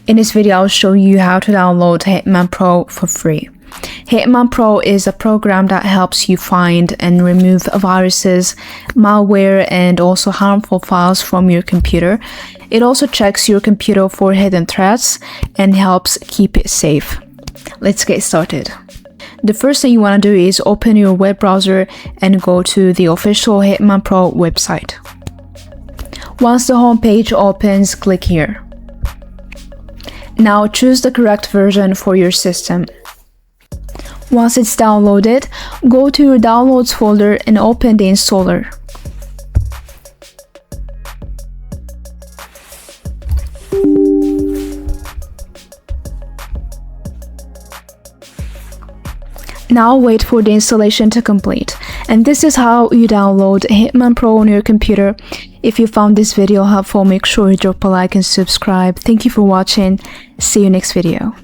In this video, I'll show you how to download HitmanPro for free. HitmanPro is a program that helps you find and remove viruses, malware, and also harmful files from your computer. It also checks your computer for hidden threats and helps keep it safe. Let's get started. The first thing you want to do is open your web browser and go to the official HitmanPro website. Once the home page opens, click here. Now choose the correct version for your system. Once it's downloaded, go to your Downloads folder and open the installer. Now wait for the installation to complete. And this is how you download HitmanPro on your computer. If you found this video helpful, make sure you drop a like and subscribe. Thank you for watching. See you next video.